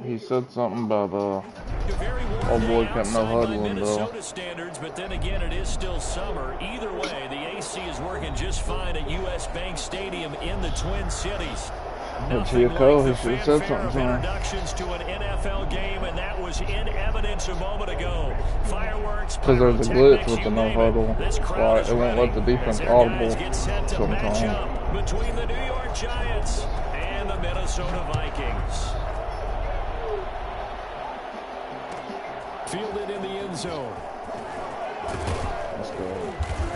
He said something about old boy kept no huddling though. Standards, but then again, it is still summer. Either way, the AC is working just fine at U.S. Bank Stadium in the Twin Cities. Nothing like the fanfare of introductions to an NFL game, and that was in evidence a moment ago. Fireworks, because there's a glitch with the no huddle. Why it won't let the defense audible sometimes. Between the New York Giants and the Minnesota Vikings. Fielded in the end zone. Let's go.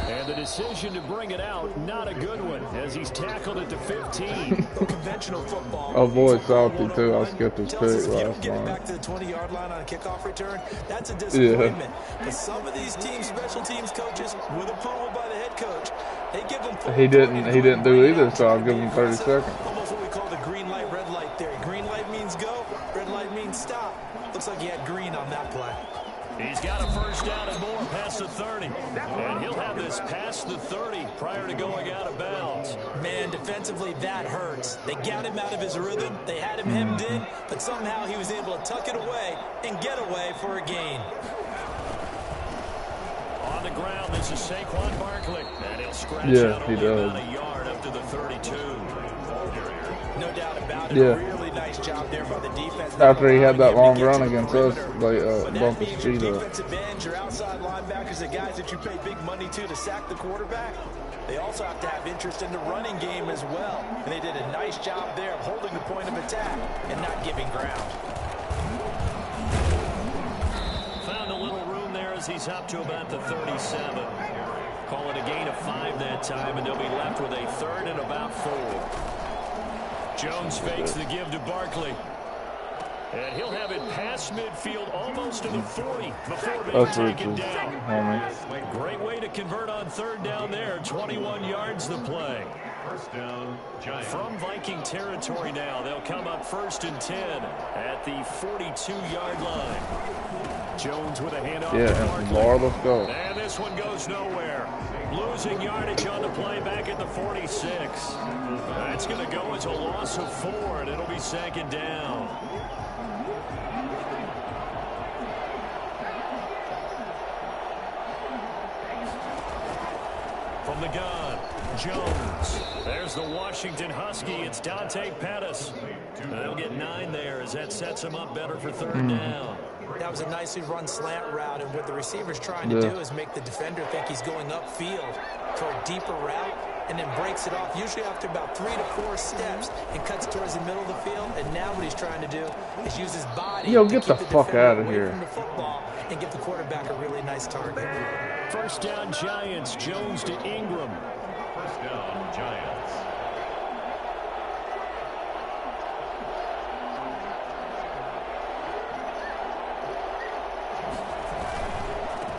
And the decision to bring it out, not a good one, as he's tackled it to 15. Conventional football. Oh boy, salty too. I skipped his pick last night. Back to the 20-yard line on a kickoff return. That's a disappointment. Yeah. But some of these teams, special teams coaches, with approval by the head coach, they give them. He didn't do either, so I'll give him 30 seconds. Almost what we call the green light, red light theory. Green light means go, red light means stop. Looks like he had green on that play. He's got a first down and more past the 30. And he'll have this past the 30 prior to going out of bounds. Man, defensively, that hurts. They got him out of his rhythm. They had him hemmed in, but somehow he was able to tuck it away and get away for a gain. On the ground, this is Saquon Barkley. And he'll scratch out only about a yard up to the 32. No doubt about it. Yeah. Really nice job there by the defense. After he had that long run against us, they bumped his speed up. Defensive ends, your outside linebackers, the guys that you pay big money to sack the quarterback. They also have to have interest in the running game as well. And they did a nice job there of holding the point of attack and not giving ground. Found a little room there as he's up to about the 37. Call it a gain of 5 that time, and they'll be left with a 3rd and about 4. Jones fakes the give to Barkley. And he'll have it past midfield almost to the 40 before being taken down. Great way to convert on 3rd down there. 21 yards the play. First down, Giants. From Viking territory now, they'll come up 1st and 10 at the 42-yard line. Jones with a handoff to Barkley. Let's go. And this one goes nowhere. Losing yardage on the play back at the 46. That's going to go as a loss of 4, and it'll be 2nd down. From the gun, Jones. There's the Washington Husky. It's Dante Pettis. They'll get 9 there as that sets him up better for 3rd down. That was a nicely run slant route, and what the receiver's trying to do is make the defender think he's going upfield for a deeper route, and then breaks it off, usually after about 3 to 4 steps, and cuts towards the middle of the field. And now what he's trying to do is use his body to get the fuck out of here from the football and give the quarterback a really nice target. First down, Giants. Jones to Ingram. First down, Giants.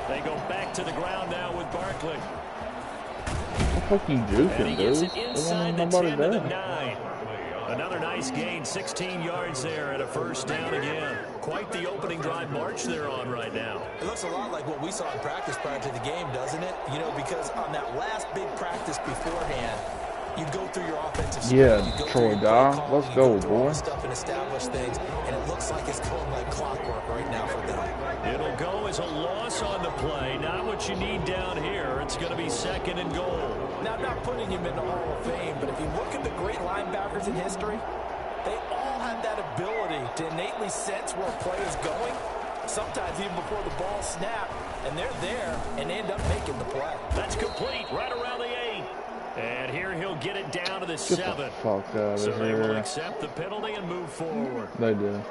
They go back to the ground now with Barkley. What the fuck you juking, dude? Inside the 10 to the 9. Another nice gain, 16 yards there and a first down again. Quite the opening drive march they're on right now. It looks a lot like what we saw in practice prior to the game, doesn't it? You know, because on that last big practice beforehand, you go through your offensive scheme. Yeah, Troy Dye. Let's go, boy. Stuff and establish things, and it looks like it's going like clockwork right now for them. It'll go as a loss on the play. Not what you need down here. It's going to be 2nd and goal. Now, I'm not putting him in the Hall of Fame, but if you look at the great linebackers in history, they all have that ability to innately sense where a play is going, sometimes even before the ball snapped, and they're there and end up making the play. That's complete right around the 8. And here he'll get it down to the 7. Get the fuck out of so here. They will accept the penalty and move forward. They do.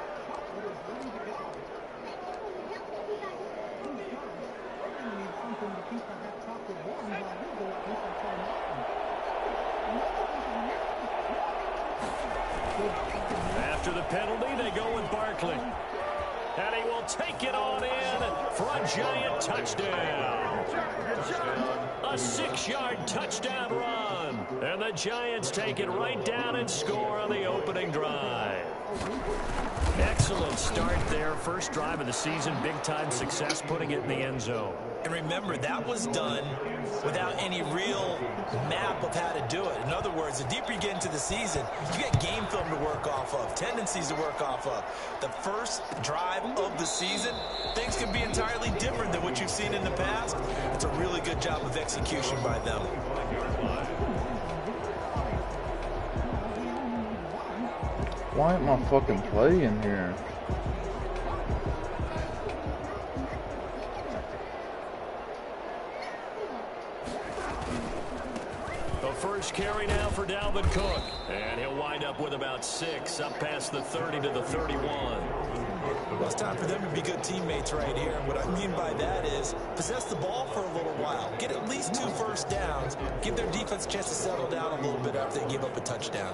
After the penalty, they go with Barkley. And he will take it on in for a Giant touchdown. A 6-yard touchdown run. And the Giants take it right down and score on the opening drive. Excellent start there. First drive of the season. Big-time success putting it in the end zone. And remember, that was done without any real map of how to do it. In other words, the deeper you get into the season, you get game film to work off of, tendencies to work off of. The first drive of the season, things can be entirely different than what you've seen in the past. It's a really good job of execution by them. Why ain't my fucking play in here? The first carry now for Dalvin Cook. And he'll wind up with about 6, up past the 30 to the 31. Well, it's time for them to be good teammates right here. And what I mean by that is possess the ball for a little while. Get at least 2 first downs. Give their defense a chance to settle down a little bit after they give up a touchdown.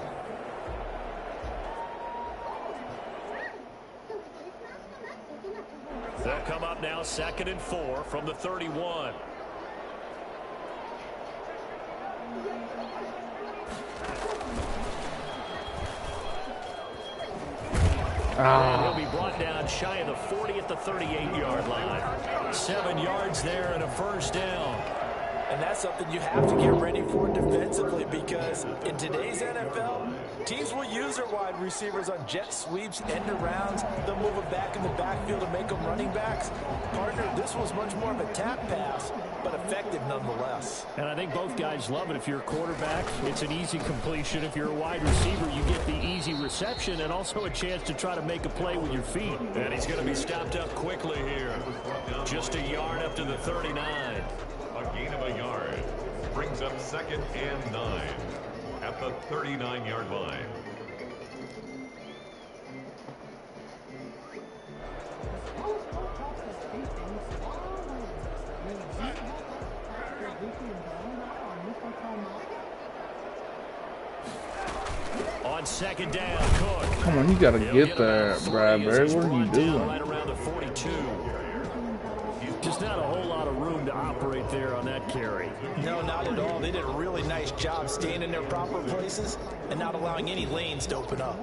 They'll come up now 2nd and 4 from the 31. And he'll be brought down shy of the 40 at the 38-yard line. 7 yards there and a first down. And that's something you have to get ready for defensively, because in today's NFL, teams will use their wide receivers on jet sweeps, end arounds. They'll move them back in the backfield to make them running backs. Partner, this was much more of a tap pass, but effective nonetheless. And I think both guys love it. If you're a quarterback, it's an easy completion. If you're a wide receiver, you get the easy reception and also a chance to try to make a play with your feet. And he's going to be stopped up quickly here. Just a yard up to the 39. A gain of a yard brings up 2nd and 9 at the 39-yard line. On 2nd down, Cook. Come on, you gotta get there, Bradbury. What are you doing? Right around the 42. Just not a whole lot of room to operate there on that carry. No, not at all. They did a really nice job staying in their proper places and not allowing any lanes to open up.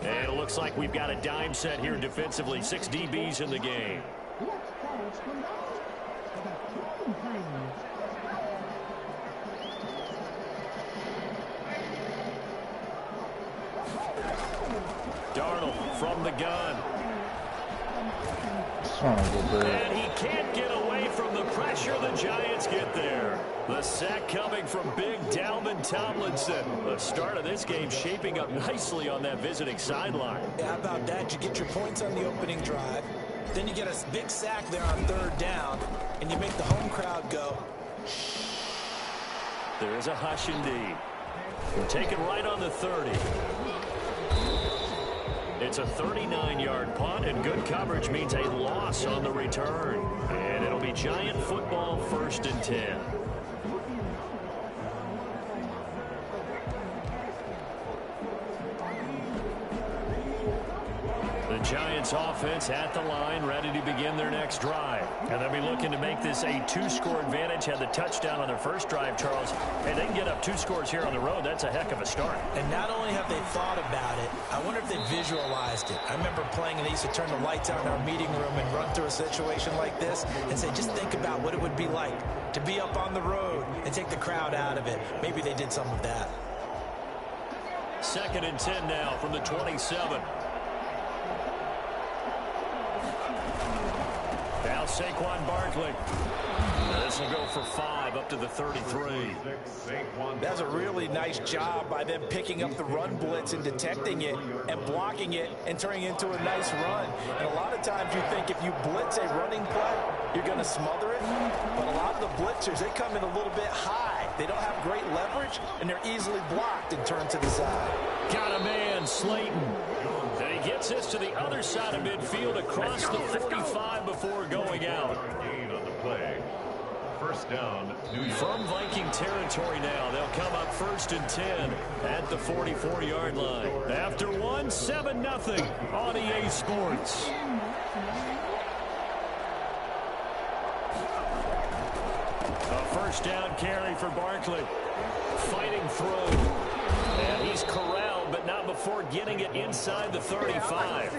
And it looks like we've got a dime set here defensively. 6 DBs in the game. Darnold from the gun. Son of a bitch. And he can't get away from the pressure. The Giants get there. The sack coming from big Dalvin Tomlinson. The start of this game shaping up nicely on that visiting sideline. Yeah, how about that? You get your points on the opening drive. Then you get a big sack there on 3rd down. And you make the home crowd go. There is a hush indeed. Taken right on the 30. It's a 39-yard punt, and good coverage means a loss on the return. And it'll be Giant football 1st and 10. The Giants offense at the line, ready to begin their next drive. And they'll be looking to make this a 2-score advantage. Had the touchdown on their first drive, Charles. And they can get up 2 scores here on the road. That's a heck of a start. And not only have they thought about it, I wonder if they visualized it. I remember playing and they used to turn the lights out in our meeting room and run through a situation like this and say, just think about what it would be like to be up on the road and take the crowd out of it. Maybe they did some of that. 2nd and 10 now from the 27. Now Saquon Barkley. This will go for 5 up to the 33. That's a really nice job by them picking up the run blitz and detecting it and blocking it and turning it into a nice run. And a lot of times you think if you blitz a running play, you're going to smother it. But a lot of the blitzers, they come in a little bit high. They don't have great leverage, and they're easily blocked and turned to the side. Got a man, Slayton. And he gets this to the other side of midfield across the 45 before going out. Gain on the play. first down, New York. From Viking territory now, they'll come up 1st and 10 at the 44-yard line. After one, 7-0 on EA Sports. A first down carry for Barkley. Fighting through. And he's corralled, but not before getting it inside the 35.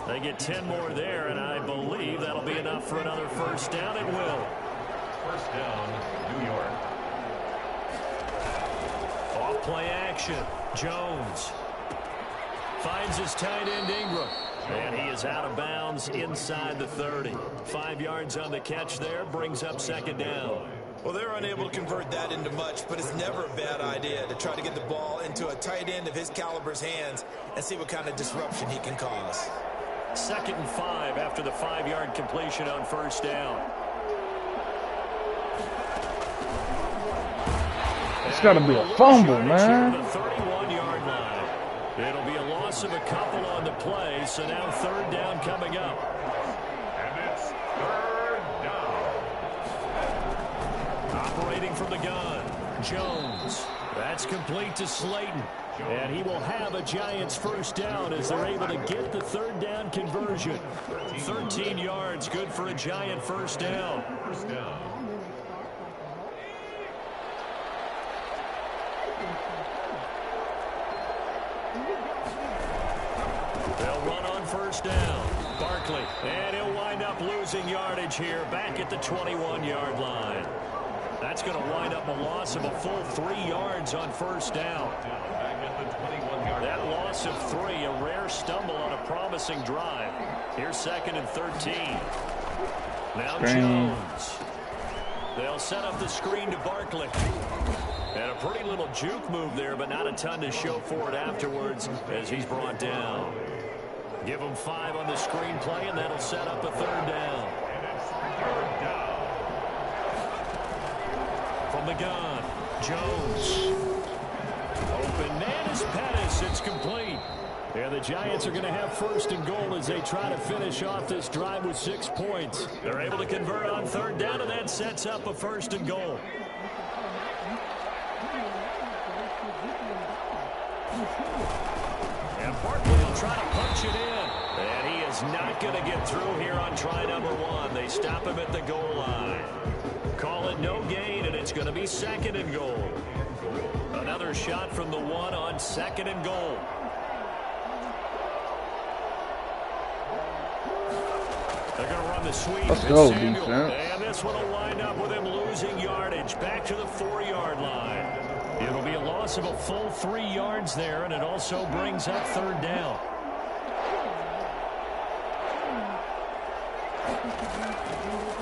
They get 10 more there, and I believe that'll be enough for another first down. It will. First down, New York. Off play action. Jones finds his tight end Ingram. And he is out of bounds inside the 30. 5 yards on the catch there, brings up 2nd down. Well, they're unable to convert that into much, but it's never a bad idea to try to get the ball into a tight end of his caliber's hands and see what kind of disruption he can cause. 2nd and 5 after the 5-yard completion on first down. It's got to be a fumble, man. The 31-yard line. It'll be a loss of a couple on the play, so now 3rd down coming up. And it's 3rd down. Operating from the gun, Jones. That's complete to Slayton. And he will have a Giants first down as they're able to get the 3rd down conversion. 13 yards, good for a Giant first down. First down. They'll run on first down. Barkley, and he'll wind up losing yardage here back at the 21-yard line. That's going to wind up a loss of a full 3 yards on first down. That loss of 3, a rare stumble on a promising drive. Here's 2nd and 13. Now Jones. They'll set up the screen to Barkley. And a pretty little juke move there, but not a ton to show for it afterwards as he's brought down. Give him 5 on the screen play, and that'll set up a 3rd down. From the gun, Jones. Open man is Pettis. It's complete. And the Giants are going to have 1st and goal as they try to finish off this drive with 6 points. They're able to convert on 3rd down, and that sets up a 1st and goal. And Barkley will try to punch it in. And he is not going to get through here on try number 1. They stop him at the goal line. Call it no gain, and it's going to be 2nd and goal. Another shot from the 1 on 2nd and goal. They're going to run the sweep. Let's go, Samuel. defense. And this one will wind up with him losing yardage back to the 4-yard line. It'll be a loss of a full 3 yards there, and it also brings up 3rd down.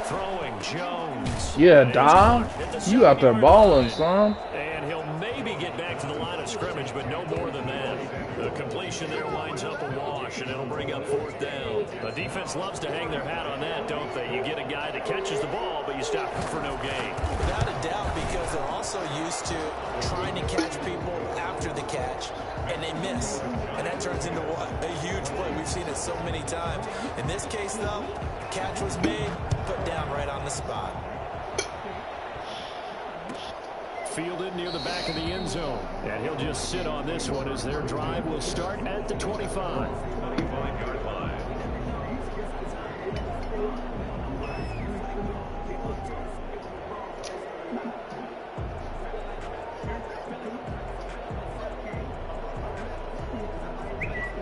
Throwing Jones. Yeah, Dom. You out there balling, son. And he'll maybe get back to the line of scrimmage, but no more than that. The completion there winds up a wash, and it'll bring up 4th down. The defense loves to hang their hat on that, don't they? You get a guy that catches the ball, but you stop him for no gain. Without a doubt, because they're also used to trying to catch people after the catch, and they miss. And that turns into what? A huge play. We've seen it so many times. In this case, though, the catch was made, put down right on the spot. Fielded near the back of the end zone. And he'll just sit on this one as their drive will start at the 25. 25-yard line.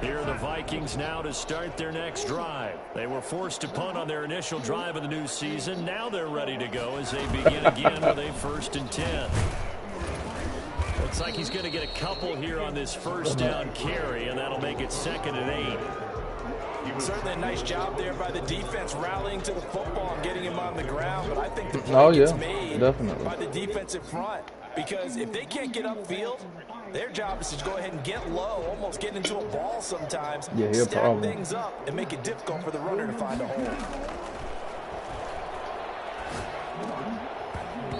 Here are the Vikings now to start their next drive. They were forced to punt on their initial drive of the new season. Now they're ready to go as they begin again with a 1st and 10. Looks like he's going to get a couple here on this first down carry, and that'll make it 2nd and 8. Certainly a nice job there by the defense rallying to the football and getting him on the ground, but I think the play gets made by the defensive front, because if they can't get upfield, their job is to go ahead and get low, almost get into a ball sometimes, stack things up, and make it difficult for the runner to find a hole.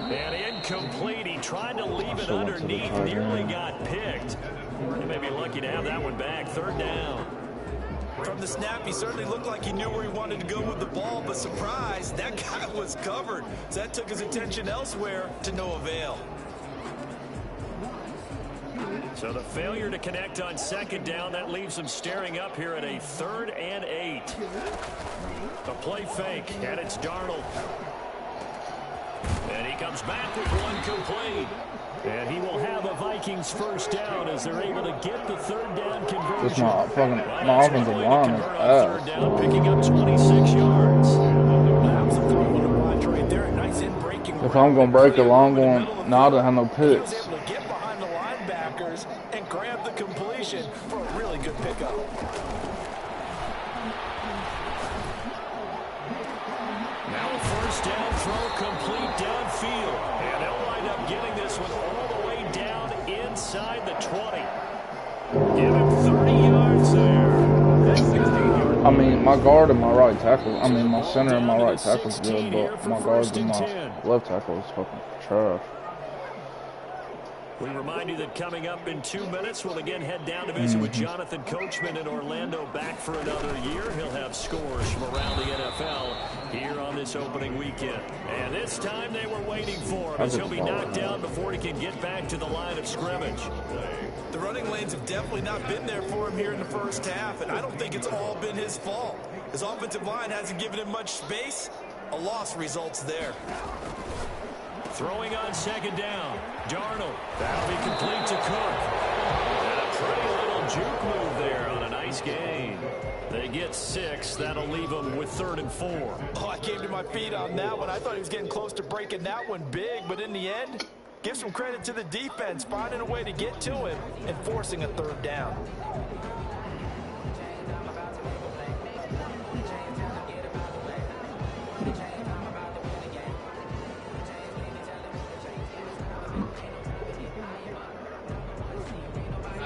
And incomplete. He tried to leave it underneath, nearly got picked. He may be lucky to have that one back. 3rd down. From the snap, he certainly looked like he knew where he wanted to go with the ball, but surprise, that guy was covered. So that took his attention elsewhere to no avail. So the failure to connect on second down, that leaves them staring up here at a 3rd and 8. A play fake, and it's Darnold. And he comes back with one complete. And he will have a Vikings first down as they're able to get the 3rd down conversion. Just my offensive line is ass. 3rd down, picking up 26 yards. If I'm going to break a long one, no, I don't have no picks. And grab the completion for a really good pickup. Now a first down throw complete downfield. And they'll wind up getting this one all the way down inside the 20. Give him 30 yards there. That's 16 yards. I mean, my guard and my right tackle, I mean, my center and my right tackle is good, but my guard and my left tackle is fucking trash. We remind you that coming up in 2 minutes, we'll again head down to visit with Jonathan Coachman in Orlando, back for another year. He'll have scores from around the NFL here on this opening weekend. And this time they were waiting for him as he'll be knocked down before he can get back to the line of scrimmage. The running lanes have definitely not been there for him here in the first half, and I don't think it's all been his fault. His offensive line hasn't given him much space. A loss results there. Throwing on second down, Darnold. That'll be complete to Cook. And a pretty little juke move there on a nice gain. They get 6. That'll leave them with 3rd and 4. Oh, I came to my feet on that one. I thought he was getting close to breaking that one big, but in the end, give some credit to the defense, finding a way to get to him and forcing a 3rd down.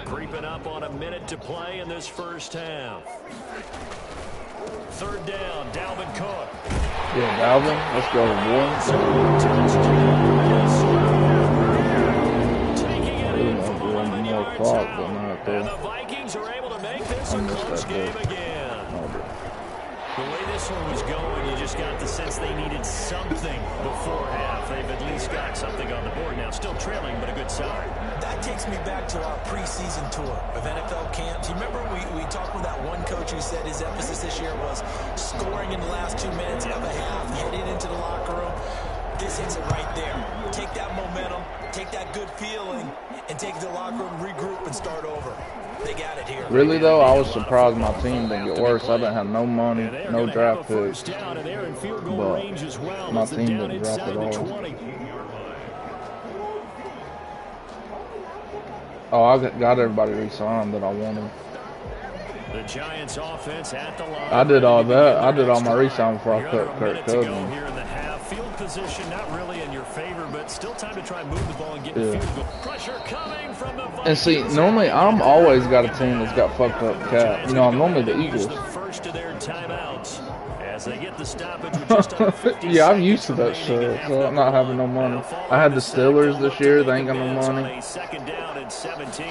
Creeping up on a minute to play in this first half. 3rd down, Dalvin Cook. Yeah, Dalvin, let's go, boy. Taking it in from 11 more yards clock, out. but not there. And the Vikings are able to make this a close game again. The way this one was going, you just got the sense they needed something before half. They've at least got something on the board now. Still trailing, but a good sign. That takes me back to our preseason tour of NFL camps. You remember we talked with that one coach who said his emphasis this year was scoring in the last 2 minutes of a half, heading into the locker room. This hits it right there. Take that momentum, take that good feeling, and take it to the locker room, regroup, and start over. They got it here. Really, though, I was surprised my team didn't get worse. I didn't have no money, no draft picks, but my team didn't drop at all. Oh, I got everybody re-signed that I wanted. The Giants offense at the line. I did all that. I did all my re-sign before I cut Kirk Cousins. Here in the half. Field position not really in your favor, but still time to try and move the ball and get the field goal. Pressure coming from the Vikings. And see, normally I'm always got a team that's got fucked up cap. You know, I'm normally the Eagles. The first of their timeouts as they get the stoppage with just under 50 yeah, I'm used to that shit, so I'm not having no money. I had the Steelers this year. They ain't got no money. 2nd down and 17.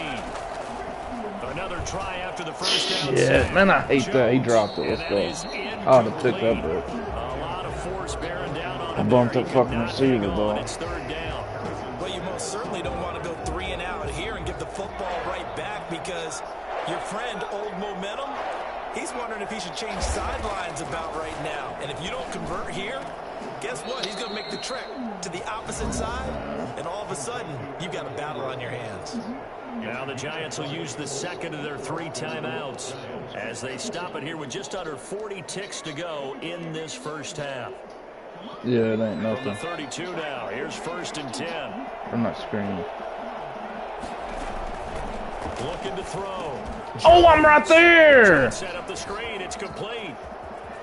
Another try after the first down. Yeah, man, I hate that. He dropped it. Let's go. I would have picked that up. A lot of force bearing down on I bumped that fucking receiver, though. It's 3rd down. Well, you most certainly don't want to go 3 and out here and give the football right back because your friend, Old Momentum, he's wondering if he should change sidelines about right now. And if you don't convert here, guess what? He's going to make the trek to the opposite side, and all of a sudden, you've got a battle on your hands. Now the Giants will use the second of their 3 timeouts as they stop it here with just under 40 ticks to go in this first half. Yeah, it ain't nothing. From the 32 now. Here's 1st and 10. I'm not screaming. Looking to throw. Oh, I'm right there! Set up the screen. It's complete.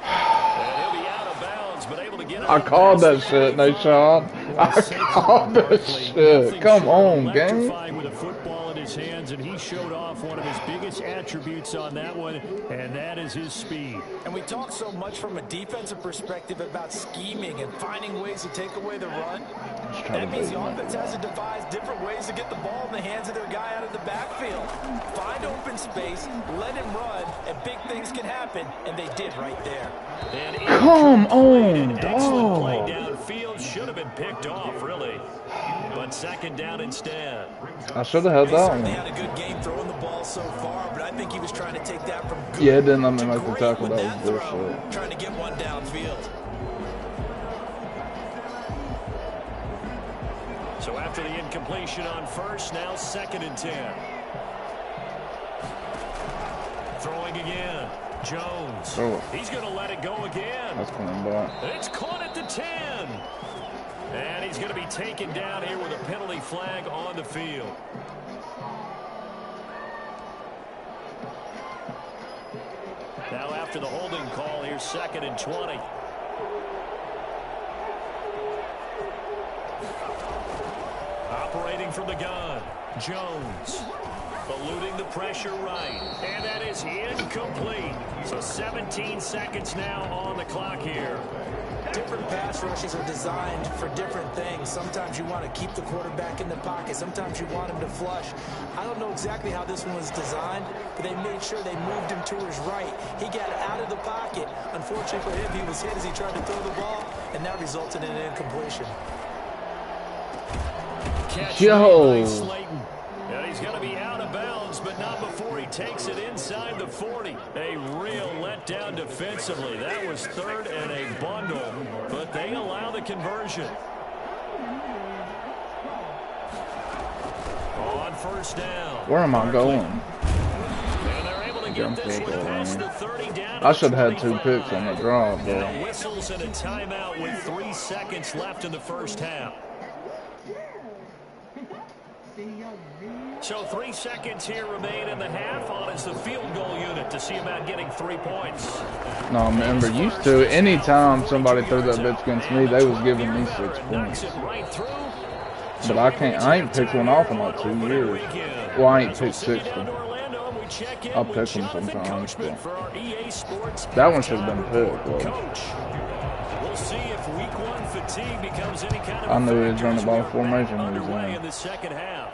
And he'll be out of bounds, but able to get I called that shit, Nation. I called the shit. Come on, gang. With a football in his hands, and he showed off one of his biggest attributes on that one, and that is his speed. And we talk so much from a defensive perspective about scheming and finding ways to take away the run. That means the offense has to devise different ways to get the ball in the hands of their guy out of the backfield. Find open space, let him run, and big things can happen, and they did right there. Come on, Excellent play dog. downfield. Should have been picked off, really. But second down instead. I should have had He that certainly one. had a good game throwing the ball so far, but I think he was trying to take that from good Yeah, it didn't let me to make the great tackle. with That was that throw, bullshit. trying to get one downfield. So after the incompletion on first, now second and 10. Throwing again. Jones. Oh. He's going to let it go again. That's coming back. It's caught at the 10. And he's going to be taken down here with a penalty flag on the field. Now after the holding call, here's second and 20. Operating from the gun, Jones. Eluding the pressure right. And that is incomplete. So 17 seconds now on the clock here. Different pass rushes are designed for different things. Sometimes you want to keep the quarterback in the pocket. Sometimes you want him to flush. I don't know exactly how this one was designed, but they made sure they moved him to his right. He got out of the pocket. Unfortunately for him, he was hit as he tried to throw the ball, and that resulted in an incompletion. Catch Yo. made by Slayton. And he's going to be out of bounds, but not before he takes it inside the 40. A real letdown defensively. That was third and a bundle, but they allow the conversion. On first down. Where am I going? And they're able to get this one past the 30 down to I should have had 2 25. picks on the drive, bro. Now whistles and a timeout with 3 seconds left in the first half. So 3 seconds here remain in the half. On is the field goal unit to see about getting 3 points. No, remember, used to, anytime somebody threw that bitch against me, they was giving me 6 points. But I ain't picked one off in like 2 years. Well, I ain't picked 6 of them. I'll pick them sometimes, but that one should have been picked, bro. We'll see if week 1 fatigue becomes any kind of I knew he was running the ball formation he was underway in. the second half.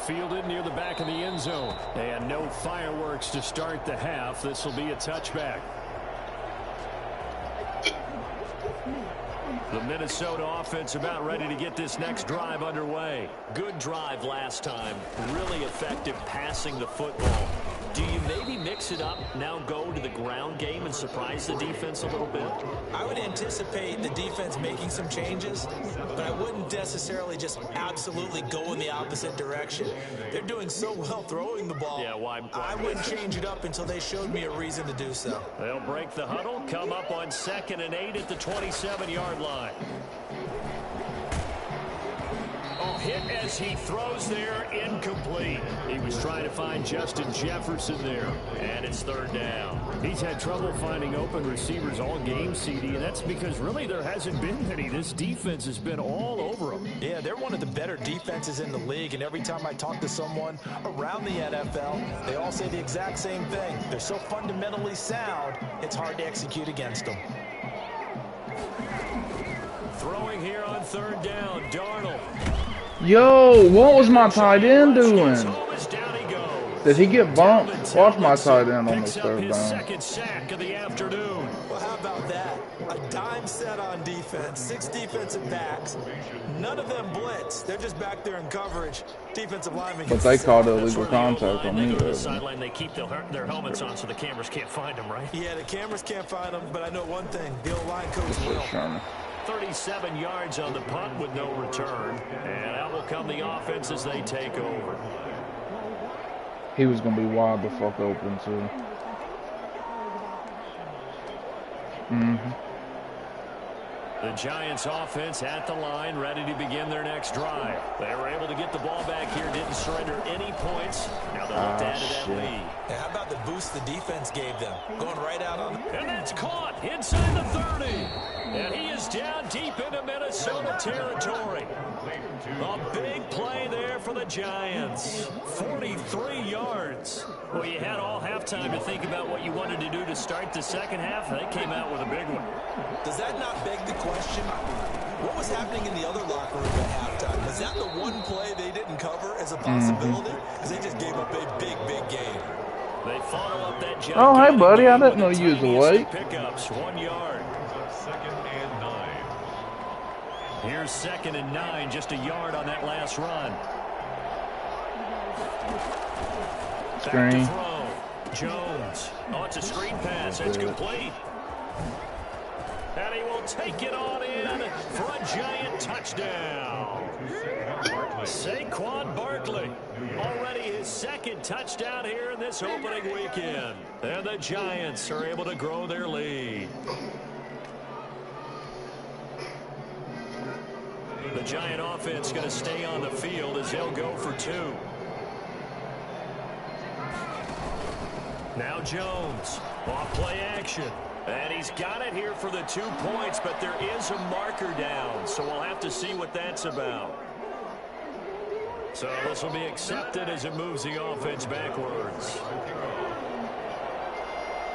Fielded near the back of the end zone. And no fireworks to start the half. This will be a touchback. The Minnesota offense about ready to get this next drive underway. Good drive last time. Really effective passing the football. Do you maybe mix it up, now go to the ground game and surprise the defense a little bit? I would anticipate the defense making some changes, but I wouldn't necessarily just absolutely go in the opposite direction. They're doing so well throwing the ball. Yeah, why I wouldn't change it up until they showed me a reason to do so. They'll break the huddle, come up on 2nd and 8 at the 27-yard line. Hit as he throws there, incomplete. He was trying to find Justin Jefferson there, and it's 3rd down. He's had trouble finding open receivers all game, CD, and that's because really there hasn't been many. This defense has been all over them. Yeah, they're one of the better defenses in the league, and every time I talk to someone around the NFL, they all say the exact same thing. They're so fundamentally sound, it's hard to execute against them. Throwing here on 3rd down, Darnold. Yo, what was my tight end doing? Down he goes. Did he get bumped? Watch my tight end on this Picks up 3rd his down. second sack of the afternoon. Well, how about that? A dime set on defense, 6 defensive backs. None of them blitz. They're just back there in coverage. Defensive linemen. But they called illegal contact on They me. go to the Though. sideline, they keep their helmets on so the cameras can't find them, right? Yeah, the cameras can't find them, but I know one thing. The O-line coach will. Sure. 37 yards on the punt with no return. And out will come the offense as they take over. He was going to be wide the fuck open, too. The Giants offense at the line, ready to begin their next drive. They were able to get the ball back here, didn't surrender any points. Now they'll look to add to that lead. Yeah, how about the boost the defense gave them? Going right out on... And that's caught inside the 30. And he is down deep into Minnesota territory. A big play there for the Giants. 43 yards. Well, you had all halftime to think about what you wanted to do to start the second half. They came out with a big one. Does that not beg the question? What was happening in the other locker room at halftime? Was that the one play they didn't cover as a possibility? Because they just gave up a big game. They follow up that jump. Oh, hey, buddy. I didn't know you was awake. Pickups, 1 yard. Second and 9. Here's 2nd and 9, just a yard on that last run. Back to throw. Jones. Oh, it's a screen pass. It's complete. And he will take it on in for a Giant touchdown. Saquon Barkley. Already his 2nd touchdown here in this opening weekend. And the Giants are able to grow their lead. The Giant offense going to stay on the field as they'll go for 2. Now Jones, off play action. And he's got it here for the 2 points, but there is a marker down, so we'll have to see what that's about. So this will be accepted as it moves the offense backwards.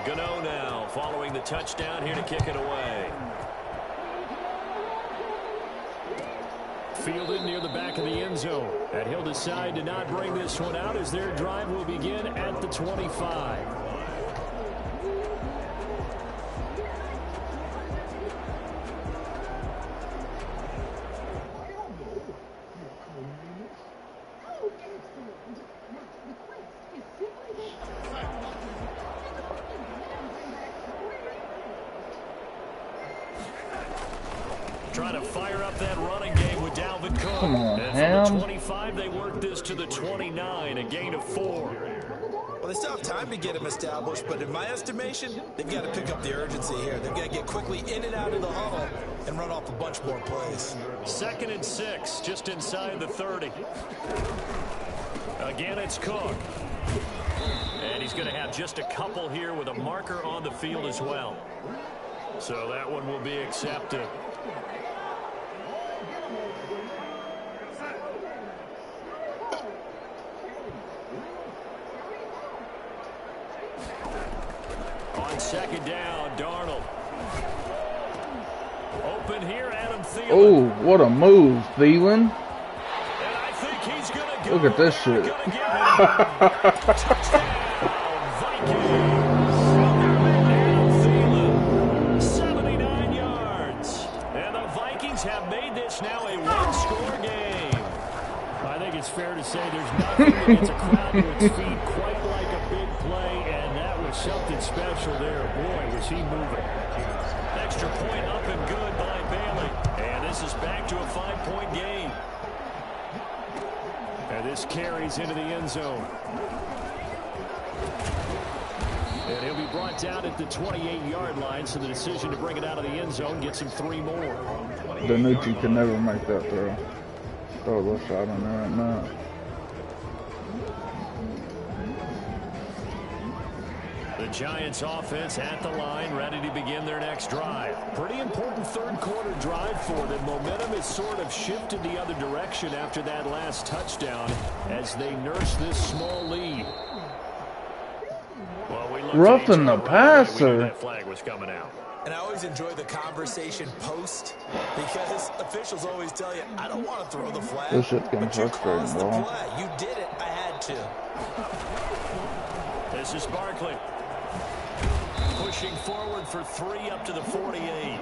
Gano now following the touchdown here to kick it away. Fielded near the back of the end zone. And he'll decide to not bring this one out as their drive will begin at the 25. Trying to fire up that running game with Dalvin Cook. Come on, and from the 25, they work this to the 29, a gain of 4. Well, they still have time to get him established, but in my estimation, they've got to pick up the urgency here. They've got to get quickly in and out of the huddle and run off a bunch more plays. 2nd and 6, just inside the 30. Again, it's Cook. And he's going to have just a couple here with a marker on the field as well. So that one will be accepted. On 2nd down, Darnold. Open here, Adam Thielen. Oh, what a move, Thielen. And I think he's going to go. Look at this shit. Touchdown, Vikings. Adam Thielen, 79 yards. And the Vikings have made this now a one-score game. I think it's fair to say there's nothing that gets a crowd to its feet quite like a big play, and that was something special there. Boy, was he moving. Extra point up and good by Bailey. And this is back to a 5-point game. And this carries into the end zone. And he'll be brought down at the 28-yard line, so the decision to bring it out of the end zone gets him 3 more. Danucci can never make that throw. Throw a little shot on there right now. The Giants offense at the line, ready to begin their next drive. Pretty important third quarter drive for them. Momentum has sort of shifted the other direction after that last touchdown as they nurse this small lead. Well, roughing the passer. That flag was coming out. And I always enjoy the conversation post because officials always tell you, I don't want to throw the flag, this shit's getting but you frustrating, caused the bro. play. You did it. I had to. This is Barkley. Pushing forward for 3 up to the 48.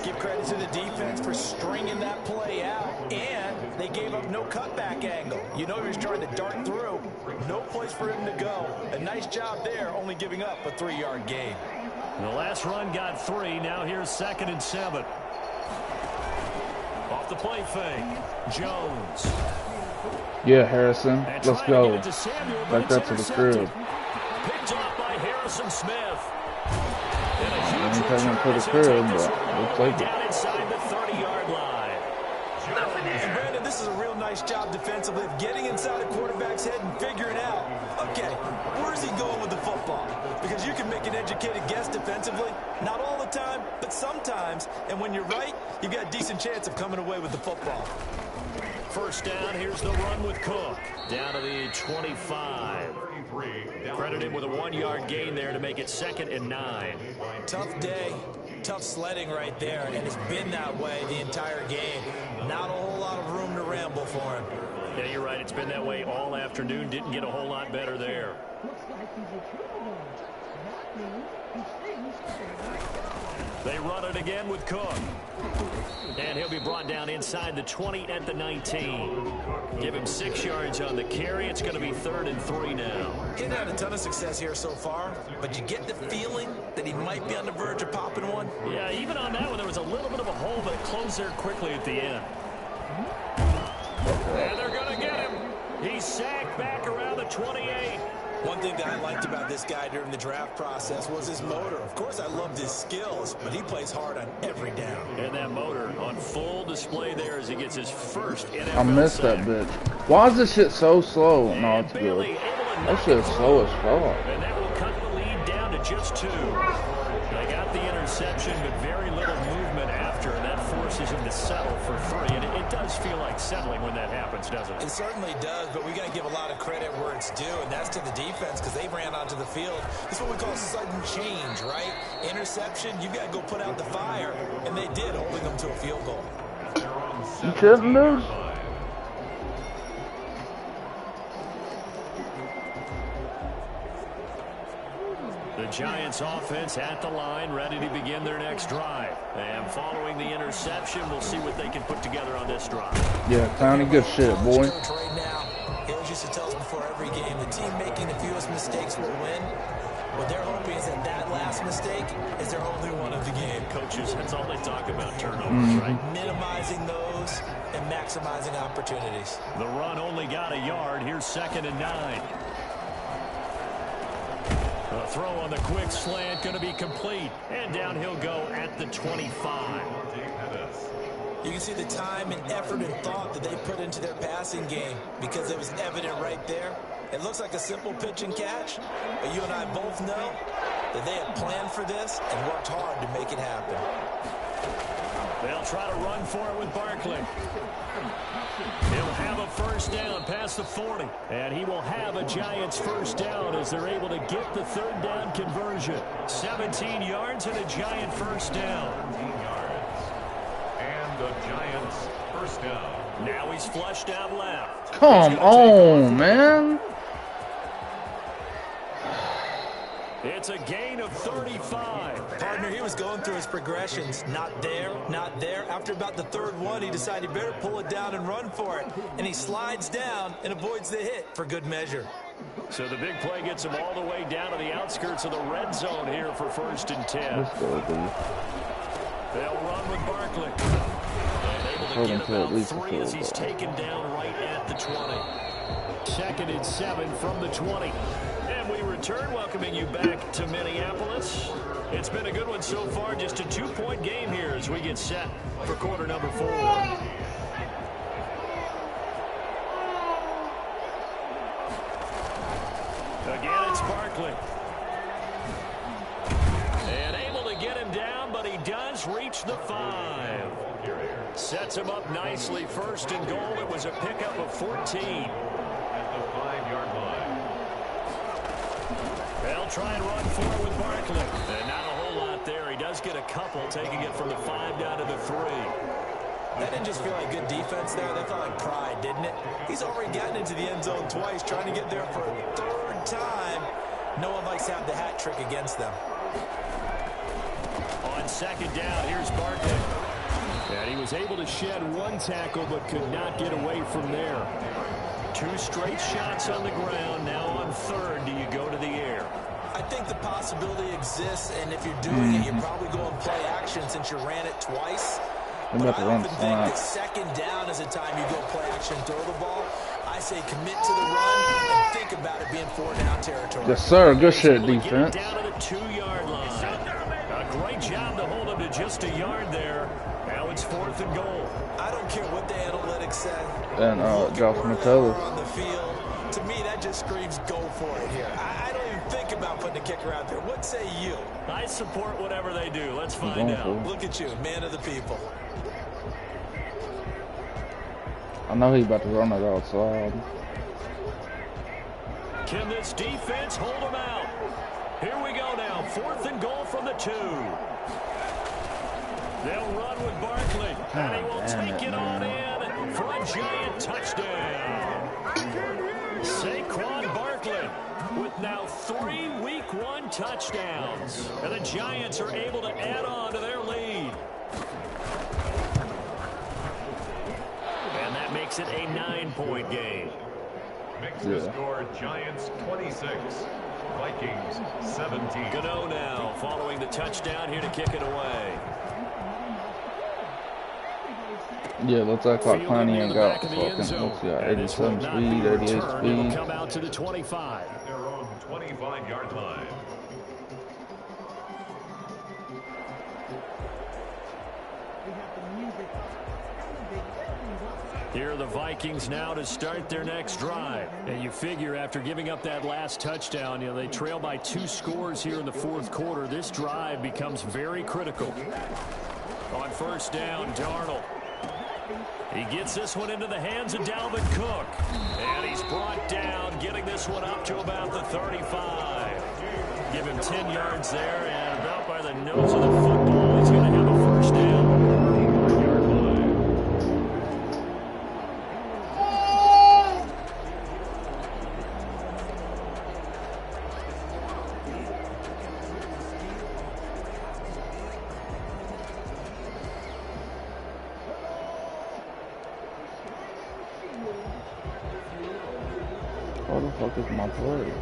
Give credit to the defense for stringing that play out, and they gave up no cutback angle. You know he was trying to dart through. No place for him to go. A nice job there, only giving up a 3-yard gain. The last run got 3. Now here's 2nd and 7. Off the play fake. Jones. Yeah, Harrison. Let's go. Back that to the crib. Picked off by Harrison Smith. I ain't taking it to the crib, but we'll take it. Down inside the 30-yard line. And Brandon, this is a real nice job defensively of getting inside a quarterback's head and figuring out, okay, where's he going with the football? Because you can make an educated guess defensively, not all the time, but sometimes. And when you're right, you've got a decent chance of coming away with the football. First down, here's the run with Cook. Down to the 25. Credited with a 1-yard gain there to make it 2nd and 9. Tough day, tough sledding right there, and it's been that way the entire game. Not a whole lot of room to ramble for him. Yeah, you're right. It's been that way all afternoon. Didn't get a whole lot better there. They run it again with Cook. And he'll be brought down inside the 20 at the 19. Give him 6 yards on the carry. It's going to be 3rd and 3 now. He's had a ton of success here so far, but you get the feeling that he might be on the verge of popping one. Yeah, even on that one, there was a little bit of a hole, but it closed there quickly at the end. And they're going to get him. He's sacked back around the 28. One thing that I liked about this guy during the draft process was his motor. Of course, I loved his skills, but he plays hard on every down. And that motor on full display there as he gets his first NFL I missed sack. that bit. Why is this shit so slow? No, it's good. That shit's slow as fuck. And that will cut the lead down to just 2. They got the interception, but very little movement after, and that forces him to settle for 3. And it does feel like settling when that happens, doesn't it? It certainly does, but we got to give a lot of credit where it's due, and that's to the defense because they ran onto the field. This is what we call sudden change, right? Interception, you got to go put out the fire, and they did, holding them to a field goal. You kidding, dude? The Giants offense at the line, ready to begin their next drive. And following the interception, we'll see what they can put together on this drive. Yeah, Tony, good shit, boy. Right now, he always used to tell us before every game, the team making the fewest mistakes will win. What they're hoping is that that last mistake is their only one of the game. Coaches, that's all they talk about, turnovers, right? Minimizing those and maximizing opportunities. The run only got a yard. Here's 2nd and 9. The throw on the quick slant going to be complete. And down he'll go at the 25. You can see the time and effort and thought that they put into their passing game because it was evident right there. It looks like a simple pitch and catch, but you and I both know that they had planned for this and worked hard to make it happen. They'll try to run for it with Barkley. He'll have a first down past the 40. And he will have a Giants first down as they're able to get the 3rd down conversion. 17 yards and a Giant first down. And the Giants first down. Now he's flushed out left. Come on, man. It's a gain of 35. Partner, he was going through his progressions. Not there, not there. After about the 3rd one, he decided he better pull it down and run for it. And he slides down and avoids the hit for good measure. So the big play gets him all the way down to the outskirts of the red zone here for 1st and 10. Let's go, dude. They'll run with Barkley. And able to get about 3 as he's taken down right at the 20. 2nd and 7 from the 20. And we return, welcoming you back to Minneapolis. It's been a good one so far, just a 2-point game here as we get set for quarter number 4. Again, it's Barkley. And able to get him down, but he does reach the 5. Sets him up nicely. 1st and goal. It was a pickup of 14. At the 5-yard line. They'll try and run for it with Barkley. And not a whole lot there. He does get a couple, taking it from the 5 down to the 3. That didn't just feel like good defense there. That felt like pride, didn't it? He's already gotten into the end zone twice, trying to get there for a 3rd time. No one likes to have the hat trick against them. On 2nd down, here's Barkley. And he was able to shed 1 tackle, but could not get away from there. 2 straight shots on the ground. Now on 3rd, do you go to the air? I think the possibility exists, and if you're doing it, you're probably going play action since you ran it twice. But I often think that 2nd down is a time you go play action, throw the ball. I say commit to the run and think about it being 4 down territory. Yes, sir. Good shit, defense. Down to the 2-yard line. A great job to hold him to just a yard there. Now it's 4th and goal. I don't care what the analytics say. And Josh Metellus. On the field, to me, that just screams go for it here. I don't even think about putting a kicker out there. What say you? I support whatever they do. Let's find out. Look at you, man of the people. I know he's about to run it outside. Can this defense hold him out? Here we go now. 4th and goal from the 2. They'll run with Barkley. And he will take it on in for a Giant touchdown. Saquon Barkley with now 3 Week 1 touchdowns. And the Giants are able to add on to their lead. And that makes it a 9-point game. Makes the score Giants 26, Vikings 17. Gano now following the touchdown here to kick it away. Yeah, looks like Clowney ain't got fucking, let's see, 87 speed, 88 speed. Come out to the 25. Their own 25-yard line. Here are the Vikings now to start their next drive. And you figure after giving up that last touchdown, you know, they trail by 2 scores here in the 4th quarter. This drive becomes very critical. On 1st down, Darnold. He gets this one into the hands of Dalvin Cook. And he's brought down, getting this one up to about the 35. Give him 10 yards there, and about by the nose of the football, he's going to have a 1st down. What the fuck is my play?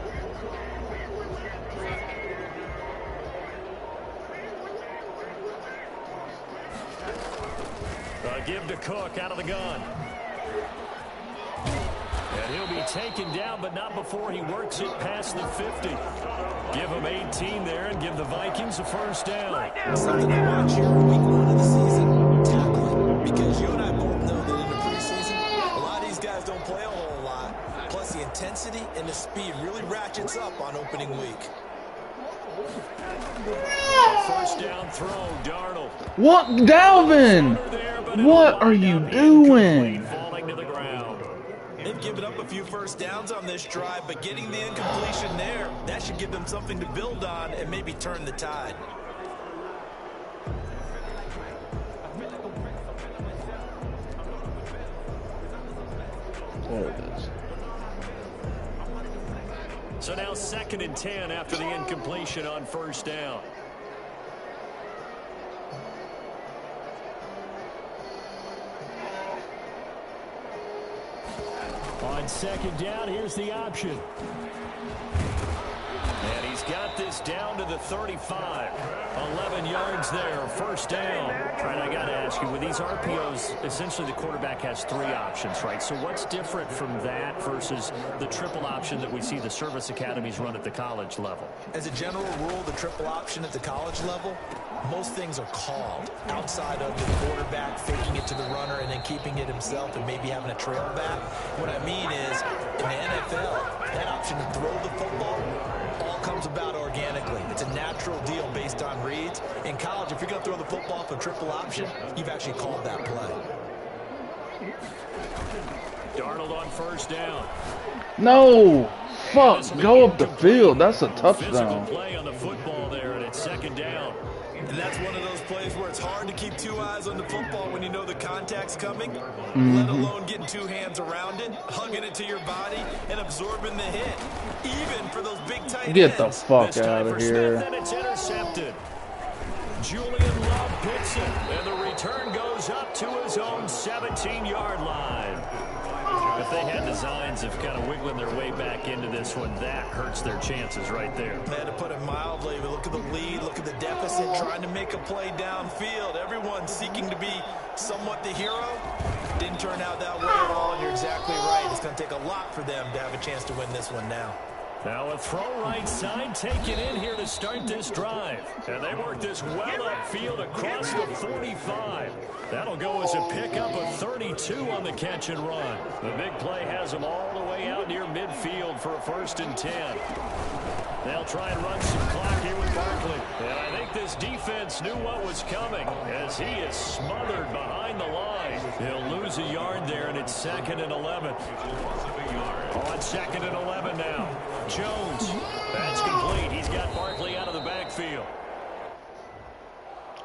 Give to Cook out of the gun. And he'll be taken down, but not before he works it past the 50. Give him 18 there and give the Vikings a 1st down. Something to watch here in Week 1 of the season, tackling. Because you and I both know that in the preseason, a lot of these guys don't play a whole lot. Plus, the intensity and the speed really ratchets up on opening week. A 1st down throw, Darnold. What, Dalvin? What are you doing? Falling to the ground. They've given up a few 1st downs on this drive, but getting the incompletion there, that should give them something to build on and maybe turn the tide. There it is. So now 2nd and 10 after the incompletion on 1st down. On 2nd down, here's the option. And he's got this down to the 35. 11 yards there, 1st down. Right, I got to ask you, with these RPOs, essentially the quarterback has 3 options, right? So what's different from that versus the triple option that we see the service academies run at the college level? As a general rule, the triple option at the college level, most things are called outside of the quarterback faking it to the runner and then keeping it himself and maybe having a trail back. What I mean is, in the NFL, that option to throw the football all comes about organically. It's a natural deal based on reads. In college, if you're going to throw the football for triple option, you've actually called that play. Darnold on 1st down. No! Fuck, go up the field. That's a touchdown. Physical play on the football there, and it's 2nd down. And that's one of those plays where it's hard to keep 2 eyes on the football when you know the contact's coming, let alone getting 2 hands around it, hugging it to your body, and absorbing the hit. Even for those big tight ends. Get the fuck out of here. Smith, and it's intercepted. Julian Love picks it, and the return goes up to his own 17-yard line. If they had designs of kind of wiggling their way back into this one, that hurts their chances right there. They had to put it mildly, but look at the lead, look at the deficit, trying to make a play downfield. Everyone seeking to be somewhat the hero. Didn't turn out that way at all, and you're exactly right. It's going to take a lot for them to have a chance to win this one now. Now a throw right side taken in here to start this drive. And they work this well upfield across the 45. That'll go as a pickup of 32 on the catch and run. The big play has them all the way out near midfield for a 1st and 10. They'll try and run some clock here with Barkley. And I think this defense knew what was coming as he is smothered behind the line. He'll lose a yard there, and it's 2nd and 11. On 2nd and 11 now. Jones. That's complete. He's got Barkley out of the backfield.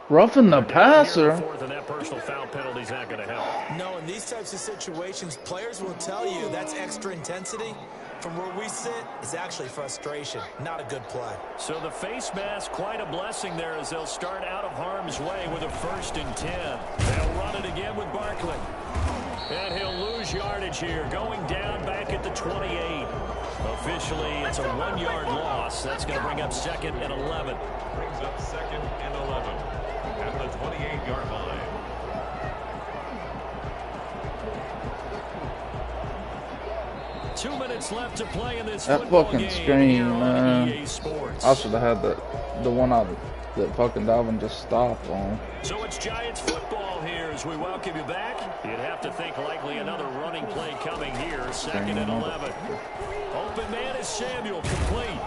Roughing the passer. And that personal foul penalty's not going to help. No, in these types of situations, players will tell you that's extra intensity. From where we sit, it's actually frustration. Not a good play. So the face mask, quite a blessing there as they'll start out of harm's way with a 1st and 10. They'll run it again with Barkley. And he'll lose yardage here, going down back at the 28. Officially, it's a 1-yard loss. That's going to bring up 2nd and 11. Brings up 2nd and 11 at the 28-yard line. Two minutes left to play in this that football fucking game screen, man. EA Sports. I should have had the one out that fucking Dalvin just stopped on. So it's Giants football here as we welcome you back. You'd have to think likely another running play coming here. 2nd and 11. Open man is Samuel, complete.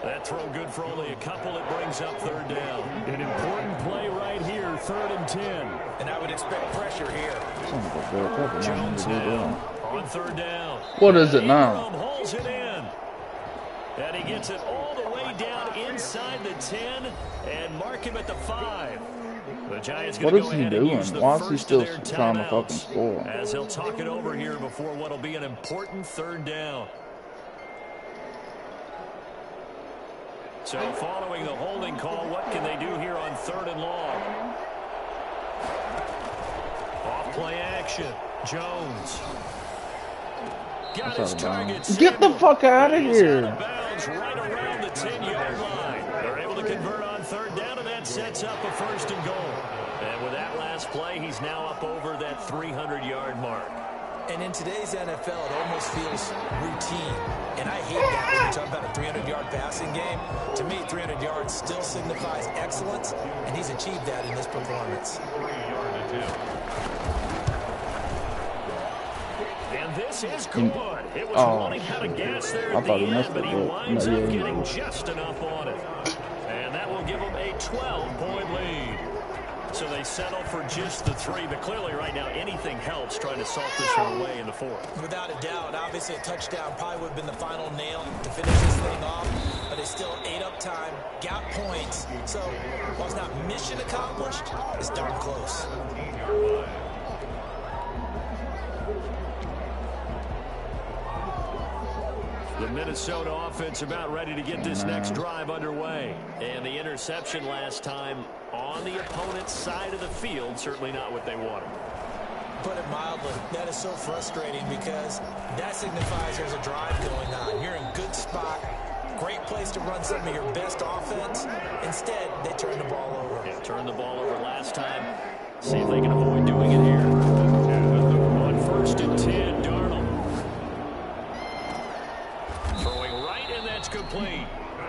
That throw good for only a couple. It brings up 3rd down. An important play right here, 3rd and 10. And I would expect pressure here. Jones now on 3rd down. What is it now? Ingram holds it in. And he gets it all the way down inside the 10 and mark him at the 5. The Giants what is he doing? Why is he still trying to fucking score? As he'll talk it over here before what'll be an important 3rd down. So following the holding call, what can they do here on 3rd and long? Off play action. Jones. Got his target. Get the fuck out of here. Out of bounds right around the 10-yard line. They're able to convert on 3rd down, and that sets up a 1st and goal. And with that last play, he's now up over that 300-yard mark. And in today's NFL, it almost feels routine. And I hate that when you talk about a 300-yard passing game. To me, 300 yards still signifies excellence, and he's achieved that in this performance. 3-yard attempt. And this is good. It was running out of gas there at the end, but he winds up getting just enough on it. And that will give him a 12-point lead. So they settle for just the 3, but clearly right now anything helps trying to salt this one away in the 4th. Without a doubt, obviously a touchdown probably would have been the final nail to finish this thing off, but they still ate up time, got points. So while it's not mission accomplished, it's darn close. The Minnesota offense about ready to get this next drive underway. And the interception last time on the opponent's side of the field, certainly not what they wanted. Put it mildly, that is so frustrating because that signifies there's a drive going on. You're in good spot, great place to run some of your best offense. Instead, they turn the ball over. Yeah, turned the ball over last time. See if they can avoid doing it here. On 1st and 10, Darnold. Throwing right, and that's complete.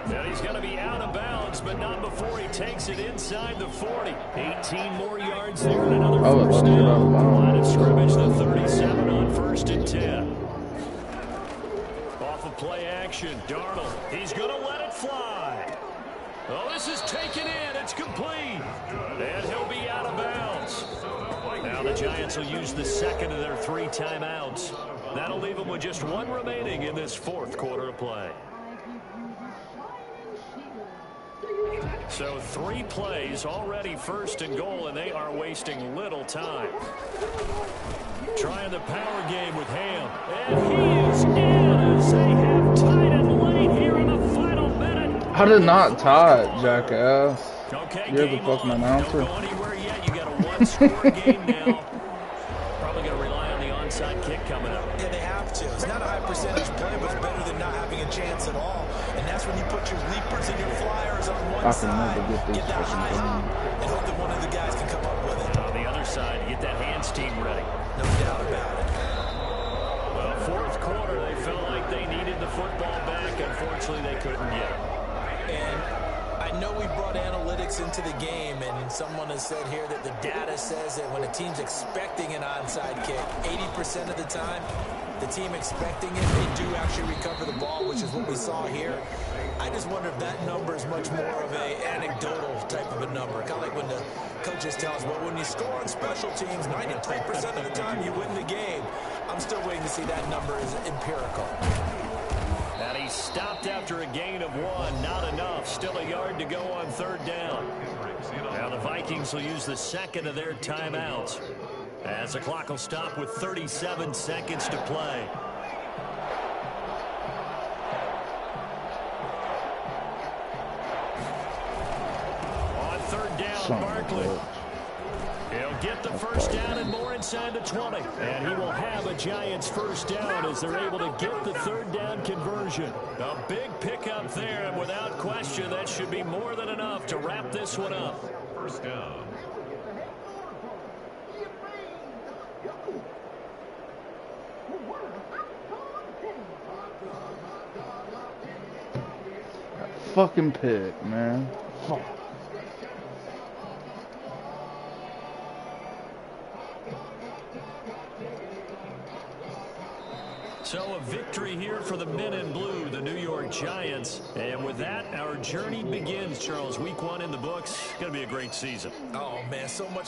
And he's going to be out of bounds, but not before he takes it inside the 40. 18 more yards there and another 1st down. Line of scrimmage, the 37 on 1st and 10. Off of play action, Darnold. He's going to let it fly. Oh, this is taken in. It's complete. And he'll be out of bounds. Now the Giants will use the 2nd of their 3 timeouts. That'll leave them with just 1 remaining in this 4th quarter of play. So 3 plays already 1st and goal, and they are wasting little time. Trying the power game with Ham. And he is in as they have tied it late here in the final minute. I did not tie it, jackass. Okay, You're the fucking announcer. Don't go anywhere yet. You got a 1-score game now. Probably going to rely on the onside kick coming up. Yeah, they have to. It's not a high percentage play, but it's better than not having a chance at all. And that's when you put your leapers and your flyers on one side, get that high hop, and hope that one of the guys can come up with it. On the other side, get that hands team ready. No doubt about it. Well, Fourth quarter, they felt like they needed the football back. Unfortunately, they couldn't get it. And I know we brought analytics into the game, and someone has said here that the data says that when a team's expecting an onside kick, 80% of the time, the team expecting it, they do actually recover the ball, which is what we saw here. I just wonder if that number is much more of a anecdotal type of a number. Kind of like when the coaches tell us, well, when you score on special teams, 93% of the time you win the game. I'm still waiting to see that number is empirical. And he stopped after a gain of 1. Not enough. Still a yard to go on third down. Now the Vikings will use the second of their timeouts, as the clock will stop with 37 seconds to play. On third down, Barkley. He'll get the first down and more inside the 20. And he will have a Giants first down as they're able to get the third down conversion. A big pickup there, and without question, that should be more than enough to wrap this one up. First down. Fucking pick, man. Fuck. So a victory here for the men in blue, the New York Giants. And with that, our journey begins, Charles. Week 1 in the books. Going to be a great season. Oh, man, so much